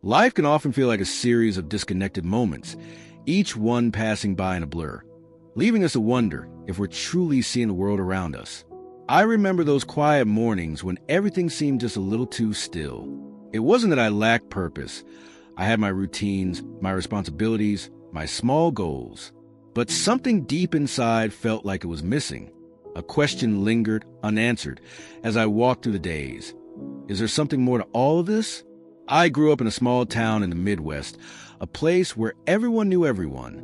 Life can often feel like a series of disconnected moments, each one passing by in a blur, leaving us to wonder if we're truly seeing the world around us. I remember those quiet mornings when everything seemed just a little too still. It wasn't that I lacked purpose. I had my routines, my responsibilities, my small goals. But something deep inside felt like it was missing. A question lingered unanswered as I walked through the days. Is there something more to all of this? I grew up in a small town in the Midwest, a place where everyone knew everyone,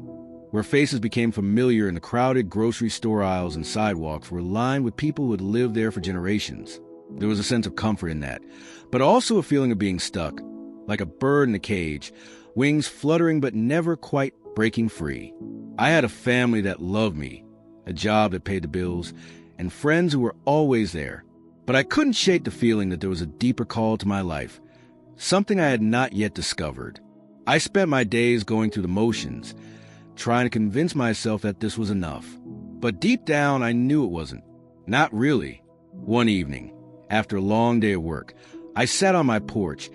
where faces became familiar and the crowded grocery store aisles and sidewalks were lined with people who had lived there for generations. There was a sense of comfort in that, but also a feeling of being stuck, like a bird in a cage, wings fluttering but never quite breaking free. I had a family that loved me, a job that paid the bills, and friends who were always there. But I couldn't shake the feeling that there was a deeper call to my life, something I had not yet discovered. I spent my days going through the motions, trying to convince myself that this was enough. But deep down, I knew it wasn't. Not really. One evening, after a long day of work, I sat on my porch,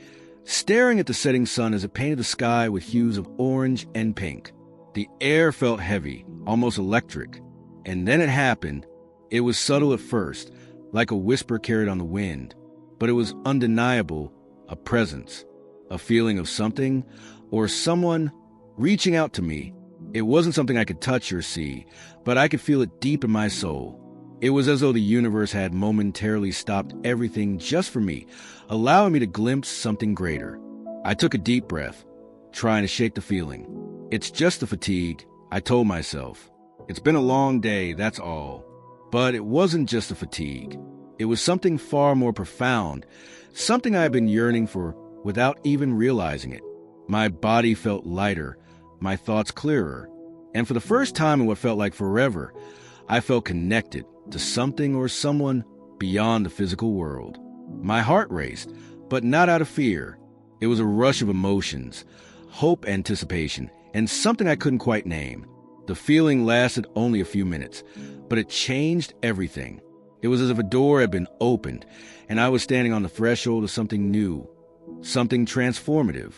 staring at the setting sun as it painted the sky with hues of orange and pink. The air felt heavy, almost electric. And then it happened. It was subtle at first, like a whisper carried on the wind. But it was undeniable, a presence, a feeling of something or someone reaching out to me. It wasn't something I could touch or see, but I could feel it deep in my soul. It was as though the universe had momentarily stopped everything just for me, allowing me to glimpse something greater. I took a deep breath, trying to shake the feeling. It's just the fatigue, I told myself. It's been a long day, that's all. But it wasn't just the fatigue. It was something far more profound, something I had been yearning for without even realizing it. My body felt lighter, my thoughts clearer, and for the first time in what felt like forever, I felt connected to something or someone beyond the physical world. My heart raced, but not out of fear. It was a rush of emotions, hope, anticipation, and something I couldn't quite name. The feeling lasted only a few minutes, but it changed everything. It was as if a door had been opened, and I was standing on the threshold of something new, something transformative.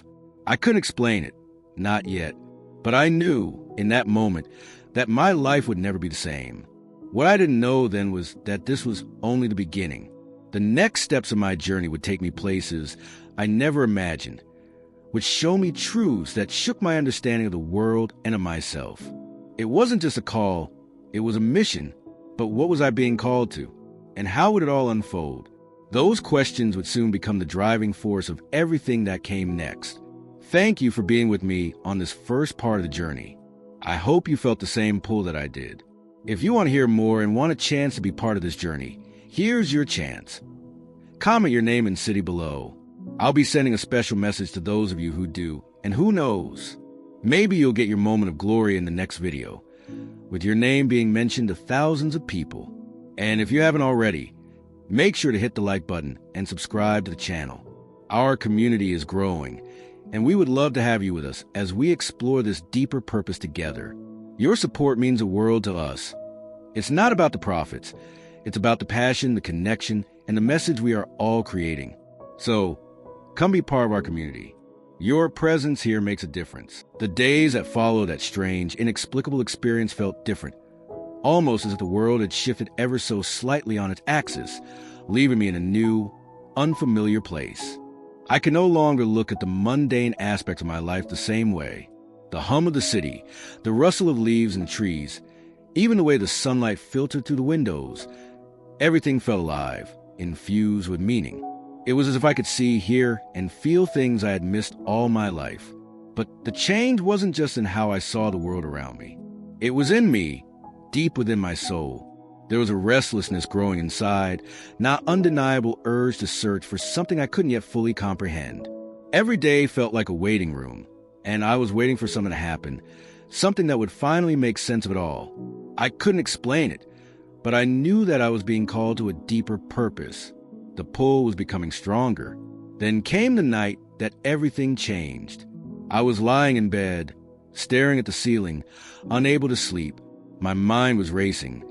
I couldn't explain it, not yet, but I knew in that moment that my life would never be the same. What I didn't know then was that this was only the beginning. The next steps of my journey would take me places I never imagined, would show me truths that shook my understanding of the world and of myself. It wasn't just a call, it was a mission. But what was I being called to? And how would it all unfold? Those questions would soon become the driving force of everything that came next. Thank you for being with me on this first part of the journey. I hope you felt the same pull that I did. If you want to hear more and want a chance to be part of this journey, here's your chance. Comment your name and city below. I'll be sending a special message to those of you who do, and who knows, maybe you'll get your moment of glory in the next video, with your name being mentioned to thousands of people. And if you haven't already, make sure to hit the like button and subscribe to the channel. Our community is growing, and we would love to have you with us as we explore this deeper purpose together. Your support means the world to us. It's not about the profits. It's about the passion, the connection, and the message we are all creating. So, come be part of our community. Your presence here makes a difference. The days that followed that strange, inexplicable experience felt different, almost as if the world had shifted ever so slightly on its axis, leaving me in a new, unfamiliar place. I can no longer look at the mundane aspects of my life the same way. The hum of the city, the rustle of leaves and trees, even the way the sunlight filtered through the windows, everything felt alive, infused with meaning. It was as if I could see, hear, and feel things I had missed all my life. But the change wasn't just in how I saw the world around me. It was in me, deep within my soul. There was a restlessness growing inside, not undeniable urge to search for something I couldn't yet fully comprehend. Every day felt like a waiting room, and I was waiting for something to happen, something that would finally make sense of it all. I couldn't explain it, but I knew that I was being called to a deeper purpose. The pull was becoming stronger. Then came the night that everything changed. I was lying in bed, staring at the ceiling, unable to sleep. My mind was racing,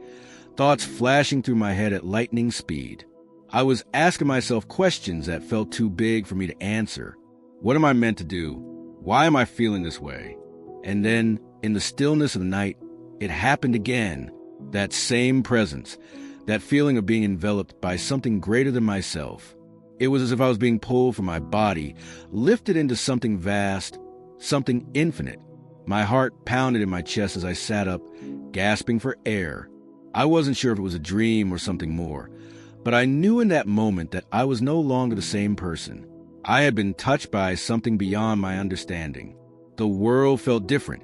thoughts flashing through my head at lightning speed. I was asking myself questions that felt too big for me to answer. What am I meant to do? Why am I feeling this way? And then, in the stillness of the night, it happened again. That same presence, that feeling of being enveloped by something greater than myself. It was as if I was being pulled from my body, lifted into something vast, something infinite. My heart pounded in my chest as I sat up, gasping for air. I wasn't sure if it was a dream or something more, but I knew in that moment that I was no longer the same person. I had been touched by something beyond my understanding. The world felt different,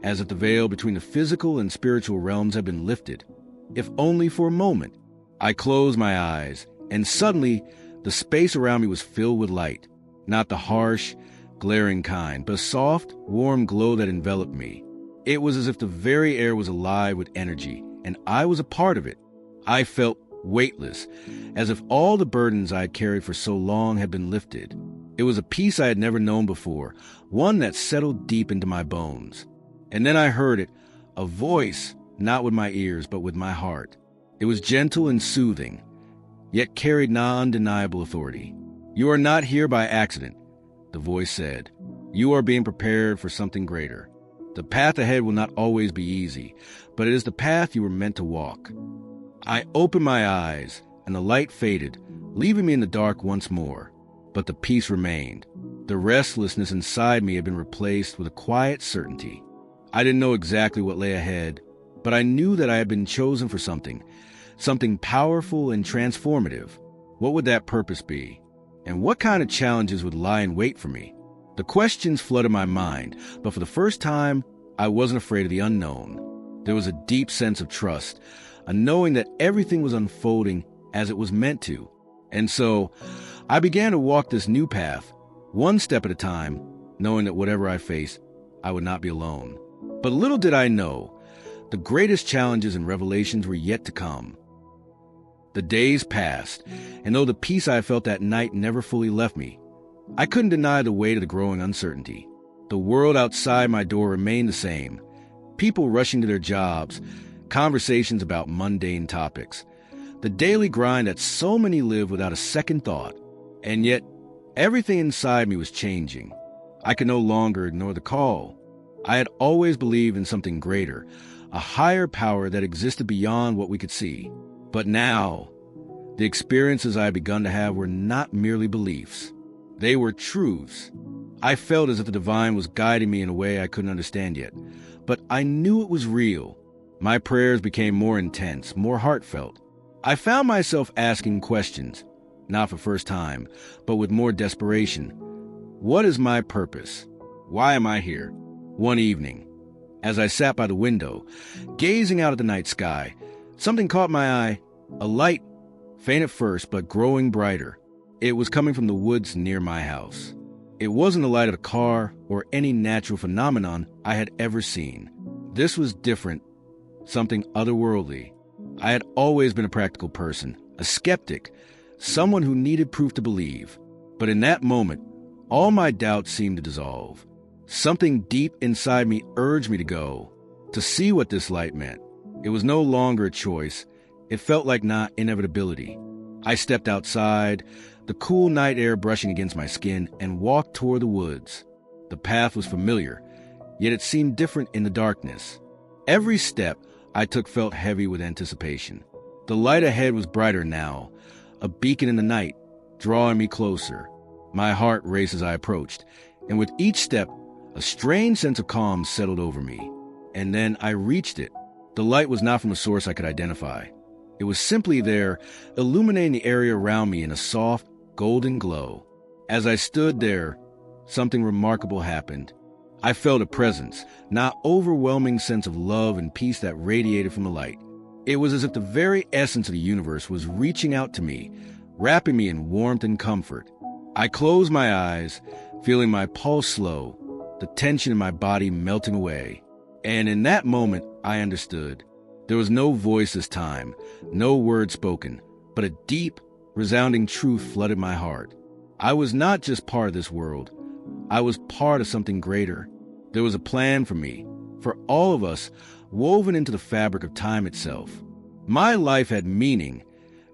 as if the veil between the physical and spiritual realms had been lifted, if only for a moment. I closed my eyes, and suddenly the space around me was filled with light, not the harsh, glaring kind, but a soft, warm glow that enveloped me. It was as if the very air was alive with energy, and I was a part of it. I felt weightless, as if all the burdens I had carried for so long had been lifted. It was a peace I had never known before, one that settled deep into my bones. And then I heard it, a voice, not with my ears, but with my heart. It was gentle and soothing, yet carried undeniable authority. "You are not here by accident," the voice said. "You are being prepared for something greater. The path ahead will not always be easy, but it is the path you were meant to walk." I opened my eyes, and the light faded, leaving me in the dark once more. But the peace remained. The restlessness inside me had been replaced with a quiet certainty. I didn't know exactly what lay ahead, but I knew that I had been chosen for something powerful and transformative. What would that purpose be? And what kind of challenges would lie in wait for me? The questions flooded my mind, but for the first time, I wasn't afraid of the unknown. There was a deep sense of trust, a knowing that everything was unfolding as it was meant to. And so, I began to walk this new path, one step at a time, knowing that whatever I faced, I would not be alone. But little did I know, the greatest challenges and revelations were yet to come. The days passed, and though the peace I felt that night never fully left me, I couldn't deny the weight of the growing uncertainty. The world outside my door remained the same. People rushing to their jobs, conversations about mundane topics, the daily grind that so many live without a second thought. And yet, everything inside me was changing. I could no longer ignore the call. I had always believed in something greater, a higher power that existed beyond what we could see. But now, the experiences I had begun to have were not merely beliefs. They were truths. I felt as if the divine was guiding me in a way I couldn't understand yet, but I knew it was real. My prayers became more intense, more heartfelt. I found myself asking questions, not for the first time, but with more desperation. What is my purpose? Why am I here? One evening, as I sat by the window, gazing out at the night sky, something caught my eye, a light, faint at first, but growing brighter. It was coming from the woods near my house. It wasn't the light of a car or any natural phenomenon I had ever seen. This was different, something otherworldly. I had always been a practical person, a skeptic, someone who needed proof to believe. But in that moment, all my doubts seemed to dissolve. Something deep inside me urged me to go, to see what this light meant. It was no longer a choice. It felt like not inevitability. I stepped outside, the cool night air brushing against my skin, and walked toward the woods. The path was familiar, yet it seemed different in the darkness. Every step I took felt heavy with anticipation. The light ahead was brighter now, a beacon in the night, drawing me closer. My heart raced as I approached, and with each step, a strange sense of calm settled over me. And then I reached it. The light was not from a source I could identify. It was simply there, illuminating the area around me in a soft, golden glow. As I stood there, something remarkable happened. I felt a presence, not overwhelming sense of love and peace that radiated from the light. It was as if the very essence of the universe was reaching out to me, wrapping me in warmth and comfort. I closed my eyes, feeling my pulse slow, the tension in my body melting away. And in that moment, I understood. There was no voice this time, no word spoken, but a deep, resounding truth flooded my heart. I was not just part of this world. I was part of something greater. There was a plan for me, for all of us, woven into the fabric of time itself. My life had meaning,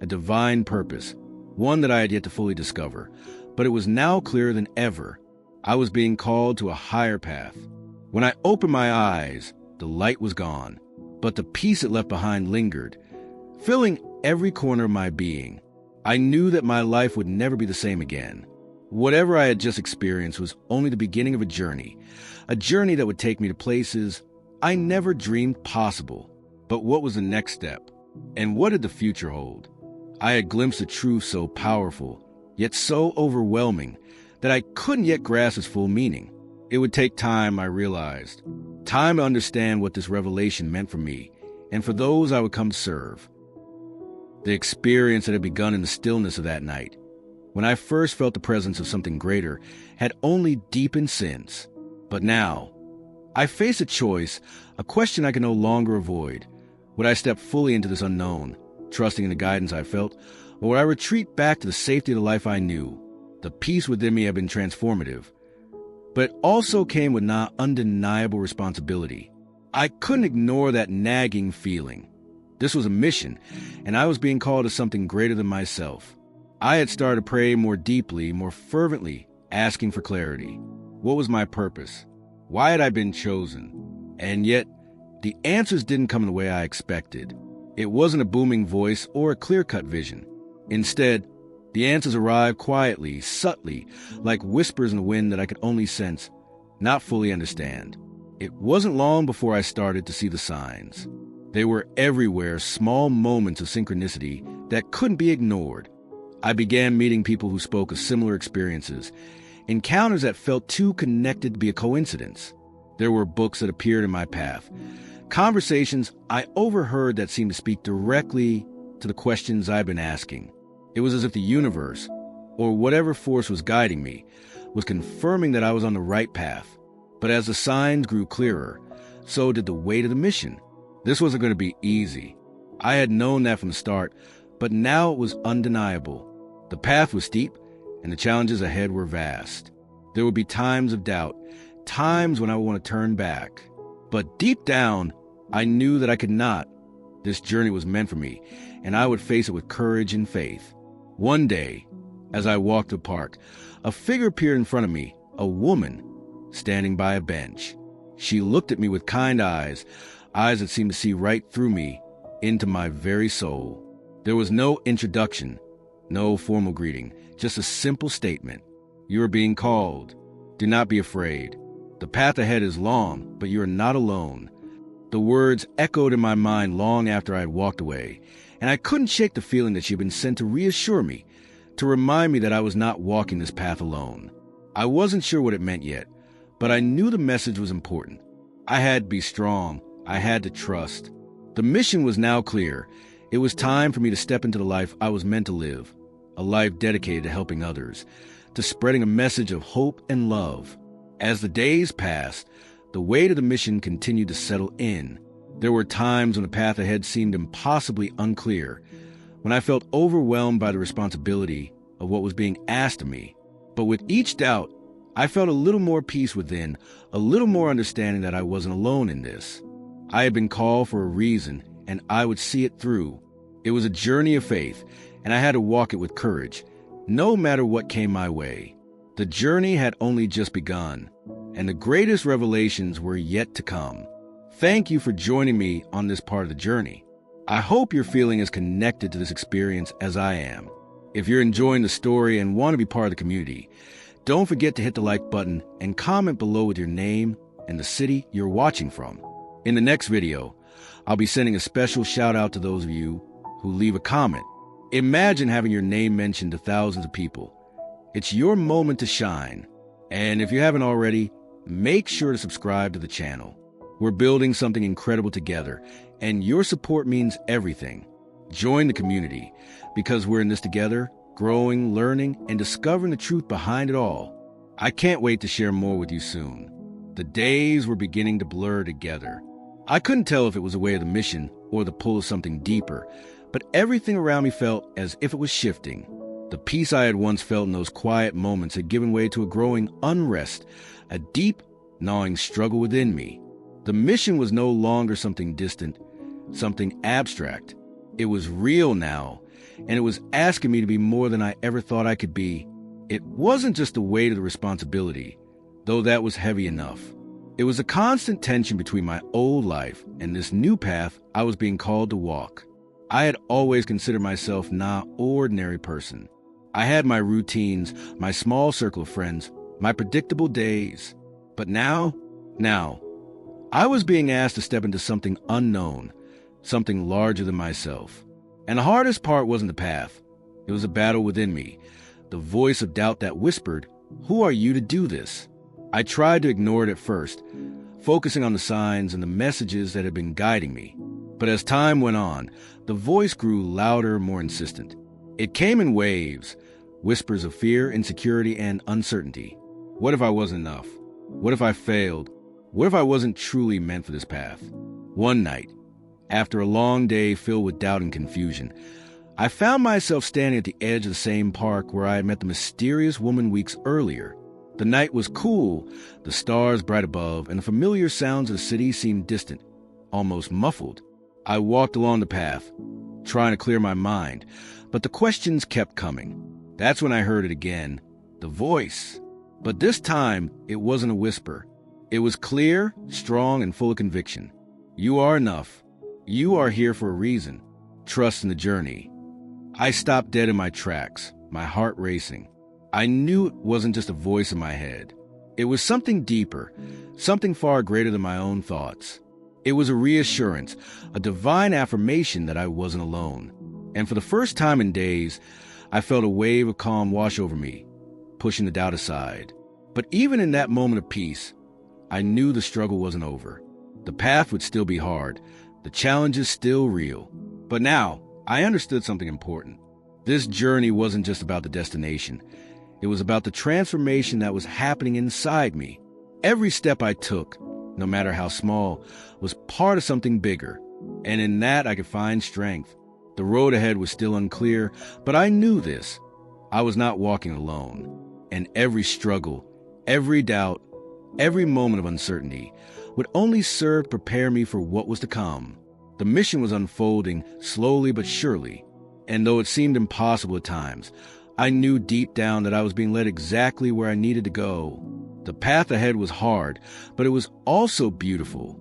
a divine purpose, one that I had yet to fully discover, but it was now clearer than ever. I was being called to a higher path. When I opened my eyes, the light was gone, but the peace it left behind lingered, filling every corner of my being. I knew that my life would never be the same again. Whatever I had just experienced was only the beginning of a journey that would take me to places I never dreamed possible. But what was the next step? And what did the future hold? I had glimpsed a truth so powerful, yet so overwhelming, that I couldn't yet grasp its full meaning. It would take time, I realized. Time to understand what this revelation meant for me, and for those I would come to serve. The experience that had begun in the stillness of that night, when I first felt the presence of something greater, had only deepened since. But now, I face a choice, a question I can no longer avoid. Would I step fully into this unknown, trusting in the guidance I felt, or would I retreat back to the safety of the life I knew? The peace within me had been transformative, but it also came with undeniable responsibility. I couldn't ignore that nagging feeling. This was a mission, and I was being called to something greater than myself. I had started to pray more deeply, more fervently, asking for clarity. What was my purpose? Why had I been chosen? And yet, the answers didn't come in the way I expected. It wasn't a booming voice or a clear-cut vision. Instead, the answers arrived quietly, subtly, like whispers in the wind that I could only sense, not fully understand. It wasn't long before I started to see the signs. They were everywhere, small moments of synchronicity that couldn't be ignored. I began meeting people who spoke of similar experiences, encounters that felt too connected to be a coincidence. There were books that appeared in my path, conversations I overheard that seemed to speak directly to the questions I'd been asking. It was as if the universe, or whatever force was guiding me, was confirming that I was on the right path. But as the signs grew clearer, so did the weight of the mission. This wasn't going to be easy. I had known that from the start, but now it was undeniable. The path was steep, and the challenges ahead were vast. There would be times of doubt, times when I would want to turn back. But deep down, I knew that I could not. This journey was meant for me, and I would face it with courage and faith. One day, as I walked the park, a figure appeared in front of me, a woman, standing by a bench. She looked at me with kind eyes that seemed to see right through me, into my very soul. There was no introduction, no formal greeting, just a simple statement. You are being called. Do not be afraid. The path ahead is long, but you are not alone. The words echoed in my mind long after I had walked away, and I couldn't shake the feeling that she had been sent to reassure me, to remind me that I was not walking this path alone. I wasn't sure what it meant yet, but I knew the message was important. I had to be strong. I had to trust. The mission was now clear. It was time for me to step into the life I was meant to live, a life dedicated to helping others, to spreading a message of hope and love. As the days passed, the weight of the mission continued to settle in. There were times when the path ahead seemed impossibly unclear, when I felt overwhelmed by the responsibility of what was being asked of me. But with each doubt, I felt a little more peace within, a little more understanding that I wasn't alone in this. I had been called for a reason, and I would see it through. It was a journey of faith, and I had to walk it with courage, no matter what came my way. The journey had only just begun, and the greatest revelations were yet to come. Thank you for joining me on this part of the journey. I hope you're feeling as connected to this experience as I am. If you're enjoying the story and want to be part of the community, don't forget to hit the like button and comment below with your name and the city you're watching from. In the next video, I'll be sending a special shout out to those of you who leave a comment. Imagine having your name mentioned to thousands of people. It's your moment to shine. And if you haven't already, make sure to subscribe to the channel. We're building something incredible together, and your support means everything. Join the community, because we're in this together, growing, learning, and discovering the truth behind it all. I can't wait to share more with you soon. The days were beginning to blur together. I couldn't tell if it was the way of the mission or the pull of something deeper, but everything around me felt as if it was shifting. The peace I had once felt in those quiet moments had given way to a growing unrest, a deep, gnawing struggle within me. The mission was no longer something distant, something abstract. It was real now, and it was asking me to be more than I ever thought I could be. It wasn't just the weight of the responsibility, though that was heavy enough. It was a constant tension between my old life and this new path I was being called to walk. I had always considered myself not an ordinary person. I had my routines, my small circle of friends, my predictable days. But now, I was being asked to step into something unknown, something larger than myself. And the hardest part wasn't the path. It was a battle within me, the voice of doubt that whispered, "Who are you to do this?" I tried to ignore it at first, focusing on the signs and the messages that had been guiding me. But as time went on, the voice grew louder, more insistent. It came in waves, whispers of fear, insecurity, and uncertainty. What if I wasn't enough? What if I failed? What if I wasn't truly meant for this path? One night, after a long day filled with doubt and confusion, I found myself standing at the edge of the same park where I had met the mysterious woman weeks earlier. The night was cool, the stars bright above, and the familiar sounds of the city seemed distant, almost muffled. I walked along the path, trying to clear my mind, but the questions kept coming. That's when I heard it again, the voice. But this time, it wasn't a whisper. It was clear, strong, and full of conviction. You are enough. You are here for a reason. Trust in the journey. I stopped dead in my tracks, my heart racing. I knew it wasn't just a voice in my head. It was something deeper, something far greater than my own thoughts. It was a reassurance, a divine affirmation that I wasn't alone. And for the first time in days, I felt a wave of calm wash over me, pushing the doubt aside. But even in that moment of peace, I knew the struggle wasn't over. The path would still be hard, the challenges still real. But now, I understood something important. This journey wasn't just about the destination. It was about the transformation that was happening inside me. Every step I took, no matter how small, was part of something bigger. And in that, I could find strength. The road ahead was still unclear, but I knew this. I was not walking alone. And every struggle, every doubt, every moment of uncertainty would only serve to prepare me for what was to come. The mission was unfolding slowly but surely. And though it seemed impossible at times, I knew deep down that I was being led exactly where I needed to go. The path ahead was hard, but it was also beautiful,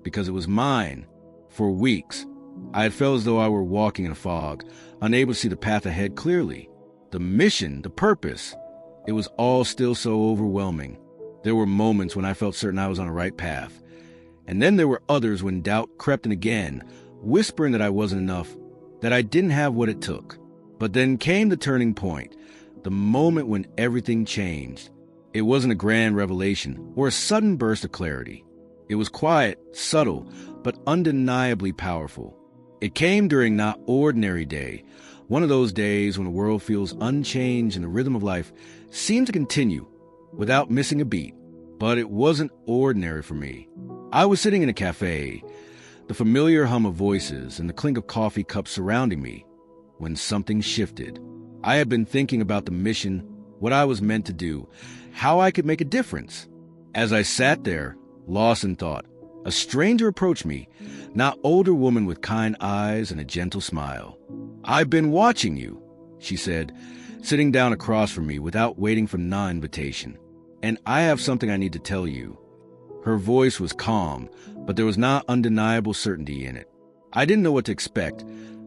because it was mine. For weeks, I had felt as though I were walking in a fog, unable to see the path ahead clearly. The mission, the purpose, it was all still so overwhelming. There were moments when I felt certain I was on the right path. And then there were others when doubt crept in again, whispering that I wasn't enough, that I didn't have what it took. But then came the turning point, the moment when everything changed. It wasn't a grand revelation or a sudden burst of clarity. It was quiet, subtle, but undeniably powerful. It came during not ordinary day, one of those days when the world feels unchanged and the rhythm of life seemed to continue without missing a beat. But it wasn't ordinary for me. I was sitting in a cafe, the familiar hum of voices and the clink of coffee cups surrounding me, when something shifted. I had been thinking about the mission, what I was meant to do, how I could make a difference. As I sat there, lost in thought, a stranger approached me, an older woman with kind eyes and a gentle smile. "I've been watching you," she said, sitting down across from me without waiting for an invitation. "And I have something I need to tell you." Her voice was calm, but there was not undeniable certainty in it. I didn't know what to expect,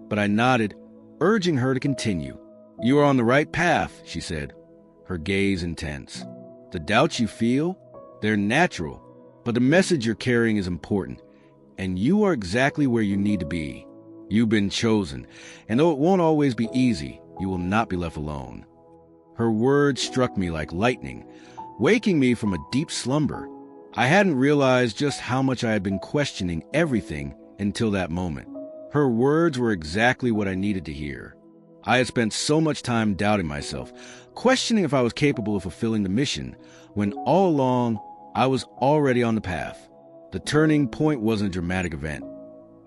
but I nodded, urging her to continue. "You are on the right path," she said, her gaze intense. "The doubts you feel, they're natural, but the message you're carrying is important, and you are exactly where you need to be. You've been chosen, and though it won't always be easy, you will not be left alone." Her words struck me like lightning, waking me from a deep slumber. I hadn't realized just how much I had been questioning everything until that moment. Her words were exactly what I needed to hear. I had spent so much time doubting myself, questioning if I was capable of fulfilling the mission, when all along I was already on the path. The turning point wasn't a dramatic event.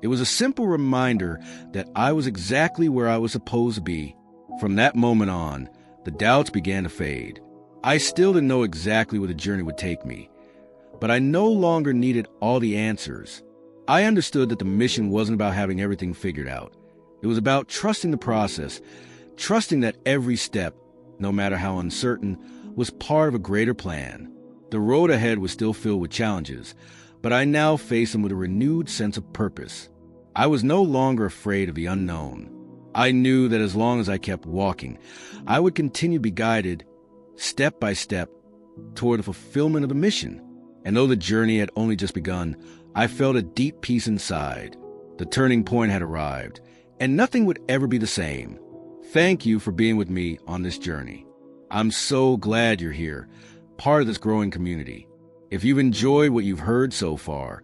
It was a simple reminder that I was exactly where I was supposed to be. From that moment on, the doubts began to fade. I still didn't know exactly where the journey would take me, but I no longer needed all the answers. I understood that the mission wasn't about having everything figured out. It was about trusting the process, trusting that every step, no matter how uncertain, was part of a greater plan. The road ahead was still filled with challenges, but I now faced them with a renewed sense of purpose. I was no longer afraid of the unknown. I knew that as long as I kept walking, I would continue to be guided, step by step, toward the fulfillment of the mission. And though the journey had only just begun, I felt a deep peace inside. The turning point had arrived, and nothing would ever be the same. Thank you for being with me on this journey. I'm so glad you're here, part of this growing community. If you've enjoyed what you've heard so far,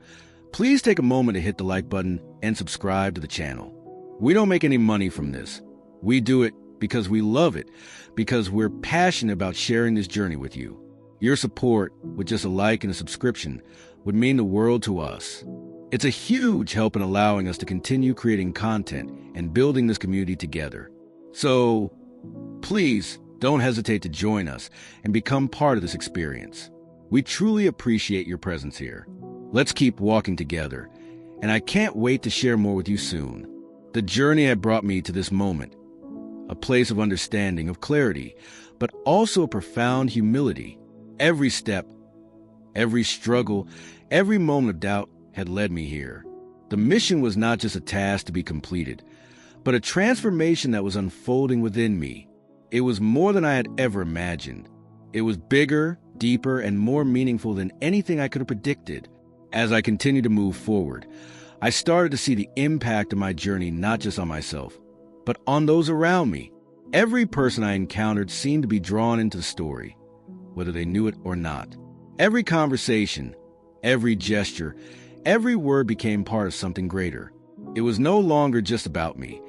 please take a moment to hit the like button and subscribe to the channel. We don't make any money from this. We do it because we love it, because we're passionate about sharing this journey with you. Your support, with just a like and a subscription, would mean the world to us. It's a huge help in allowing us to continue creating content and building this community together. So, please don't hesitate to join us and become part of this experience. We truly appreciate your presence here. Let's keep walking together, and I can't wait to share more with you soon. The journey had brought me to this moment, a place of understanding, of clarity, but also a profound humility. Every step, every struggle, every moment of doubt had led me here. The mission was not just a task to be completed, but a transformation that was unfolding within me. It was more than I had ever imagined. It was bigger, deeper, and more meaningful than anything I could have predicted. As I continued to move forward, I started to see the impact of my journey not just on myself, but on those around me. Every person I encountered seemed to be drawn into the story, whether they knew it or not. Every conversation, every gesture, every word became part of something greater. It was no longer just about me.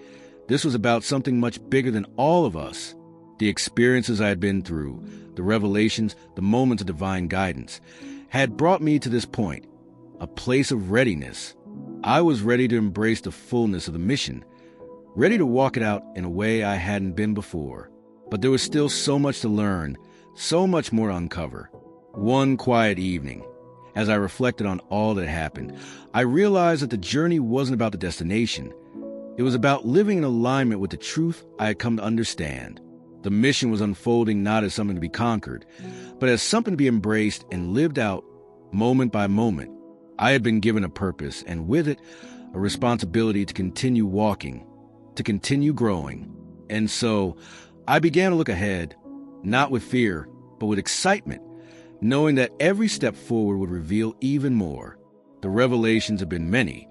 This was about something much bigger than all of us. The experiences I had been through, the revelations, the moments of divine guidance, had brought me to this point, a place of readiness. I was ready to embrace the fullness of the mission, ready to walk it out in a way I hadn't been before. But there was still so much to learn, so much more to uncover. One quiet evening, as I reflected on all that happened, I realized that the journey wasn't about the destination. It was about living in alignment with the truth I had come to understand. The mission was unfolding not as something to be conquered, but as something to be embraced and lived out moment by moment. I had been given a purpose, and with it, a responsibility to continue walking, to continue growing. And so, I began to look ahead, not with fear, but with excitement, knowing that every step forward would reveal even more. The revelations have been many,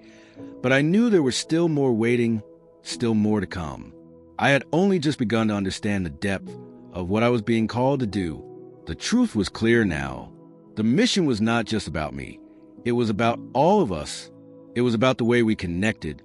but I knew there was still more waiting, still more to come. I had only just begun to understand the depth of what I was being called to do. The truth was clear now. The mission was not just about me. It was about all of us. It was about the way we connected,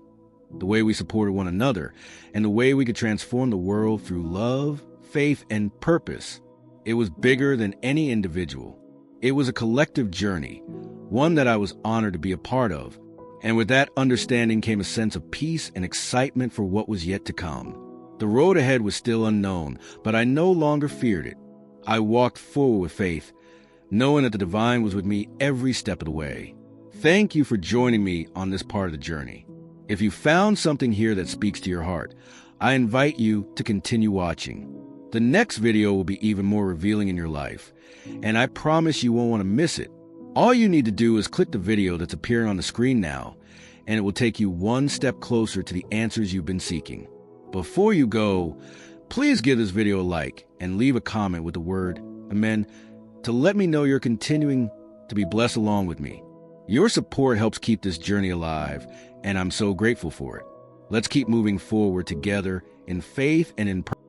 the way we supported one another, and the way we could transform the world through love, faith, and purpose. It was bigger than any individual. It was a collective journey, one that I was honored to be a part of. And with that understanding came a sense of peace and excitement for what was yet to come. The road ahead was still unknown, but I no longer feared it. I walked forward with faith, knowing that the divine was with me every step of the way. Thank you for joining me on this part of the journey. If you found something here that speaks to your heart, I invite you to continue watching. The next video will be even more revealing in your life, and I promise you won't want to miss it. All you need to do is click the video that's appearing on the screen now, and it will take you one step closer to the answers you've been seeking. Before you go, please give this video a like and leave a comment with the word Amen to let me know you're continuing to be blessed along with me. Your support helps keep this journey alive, and I'm so grateful for it. Let's keep moving forward together in faith and in purpose.